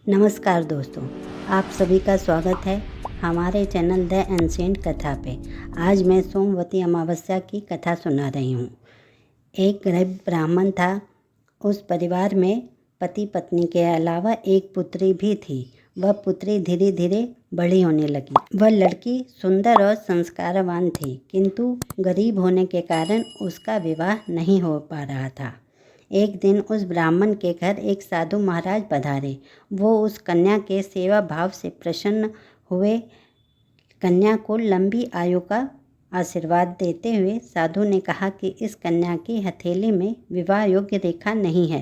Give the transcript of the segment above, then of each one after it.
नमस्कार दोस्तों, आप सभी का स्वागत है हमारे चैनल द एंशिएंट कथा पे। आज मैं सोमवती अमावस्या की कथा सुना रही हूँ। एक गरीब ब्राह्मण था। उस परिवार में पति पत्नी के अलावा एक पुत्री भी थी। वह पुत्री धीरे धीरे बड़ी होने लगी। वह लड़की सुंदर और संस्कारवान थी, किंतु गरीब होने के कारण उसका विवाह नहीं हो पा रहा था। एक दिन उस ब्राह्मण के घर एक साधु महाराज पधारे। वो उस कन्या के सेवा भाव से प्रसन्न हुए। कन्या को लंबी आयु का आशीर्वाद देते हुए साधु ने कहा कि इस कन्या की हथेली में विवाह योग्य रेखा नहीं है।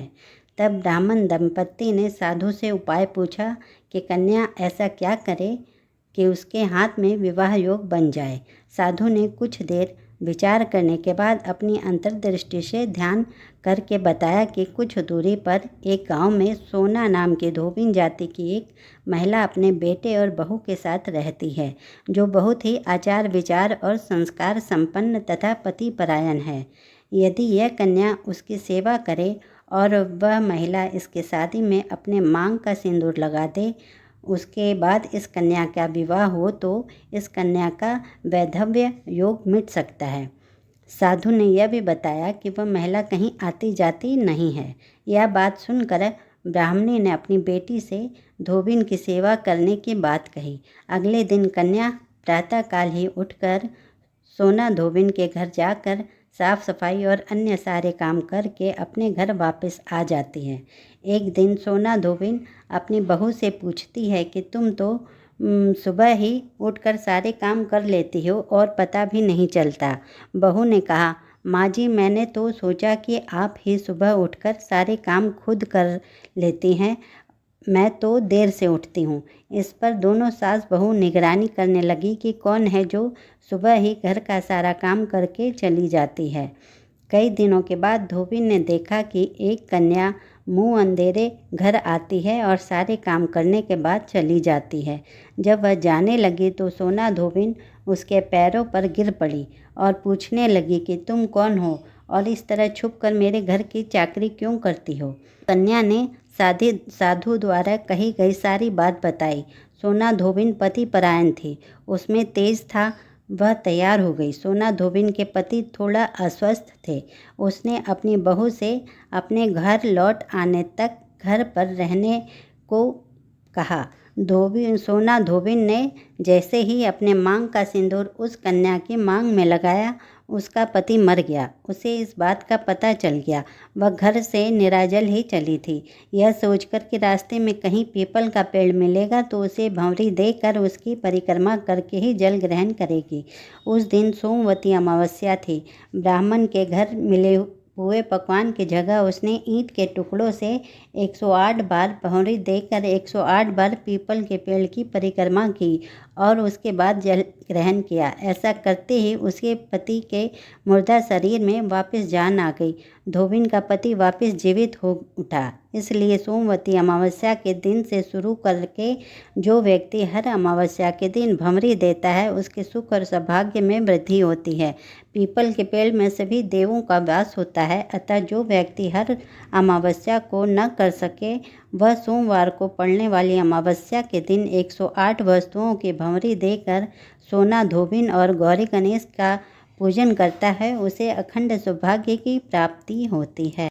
तब ब्राह्मण दंपत्ति ने साधु से उपाय पूछा कि कन्या ऐसा क्या करे कि उसके हाथ में विवाह योग बन जाए। साधु ने कुछ देर विचार करने के बाद अपनी अंतर्दृष्टि से ध्यान करके बताया कि कुछ दूरी पर एक गांव में सोना नाम की धोबिन जाति की एक महिला अपने बेटे और बहू के साथ रहती है, जो बहुत ही आचार विचार और संस्कार संपन्न तथा पतिपरायण है। यदि यह कन्या उसकी सेवा करे और वह महिला इसकी शादी में अपने मांग का सिंदूर लगा दे, उसके बाद इस कन्या का विवाह हो तो इस कन्या का वैधव्य योग मिट सकता है। साधु ने यह भी बताया कि वह महिला कहीं आती जाती नहीं है। यह बात सुनकर ब्राह्मणी ने अपनी बेटी से धोबिन की सेवा करने की बात कही। अगले दिन कन्या प्रातःकाल ही उठकर सोना धोबिन के घर जाकर साफ सफाई और अन्य सारे काम करके अपने घर वापस आ जाती है। एक दिन सोना धोबिन अपनी बहू से पूछती है कि तुम तो सुबह ही उठकर सारे काम कर लेती हो और पता भी नहीं चलता। बहू ने कहा, माँ जी, मैंने तो सोचा कि आप ही सुबह उठकर सारे काम खुद कर लेती हैं, मैं तो देर से उठती हूँ। इस पर दोनों सास बहू निगरानी करने लगी कि कौन है जो सुबह ही घर का सारा काम करके चली जाती है। कई दिनों के बाद धोबिन ने देखा कि एक कन्या मुंह अंधेरे घर आती है और सारे काम करने के बाद चली जाती है। जब वह जाने लगी तो सोना धोबिन उसके पैरों पर गिर पड़ी और पूछने लगी कि तुम कौन हो और इस तरह छुपकर मेरे घर की चाकरी क्यों करती हो। कन्या ने साधु द्वारा कही गई सारी बात बताई। सोना धोबिन पतिपरायण थी, उसमें तेज था। वह तैयार हो गई। सोना धोबिन के पति थोड़ा अस्वस्थ थे। उसने अपनी बहू से अपने घर लौट आने तक घर पर रहने को कहा। सोना धोबिन ने जैसे ही अपने मांग का सिंदूर उस कन्या की मांग में लगाया, उसका पति मर गया। उसे इस बात का पता चल गया। वह घर से निराजल ही चली थी, यह सोचकर कि रास्ते में कहीं पीपल का पेड़ मिलेगा तो उसे भंवरी देकर उसकी परिक्रमा करके ही जल ग्रहण करेगी। उस दिन सोमवती अमावस्या थी। ब्राह्मण के घर मिले हुए पकवान की जगह उसने ईंट के टुकड़ों से 108 बार भंवरी देकर 108 बार पीपल के पेड़ की परिक्रमा की और उसके बाद जल ग्रहण किया। ऐसा करते ही उसके पति के मुर्दा शरीर में वापस जान आ गई। धोबिन का पति वापस जीवित हो उठा। इसलिए सोमवती अमावस्या के दिन से शुरू करके जो व्यक्ति हर अमावस्या के दिन भंवरी देता है, उसके सुख और सौभाग्य में वृद्धि होती है। पीपल के पेड़ में सभी देवों का वास होता है, अतः जो व्यक्ति हर अमावस्या को न कर सके, वह सोमवार को पड़ने वाली अमावस्या के दिन 108 वस्तुओं की भंवरी देकर सोना धोबिन और गौरी गणेश का पूजन करता है, उसे अखंड सौभाग्य की प्राप्ति होती है।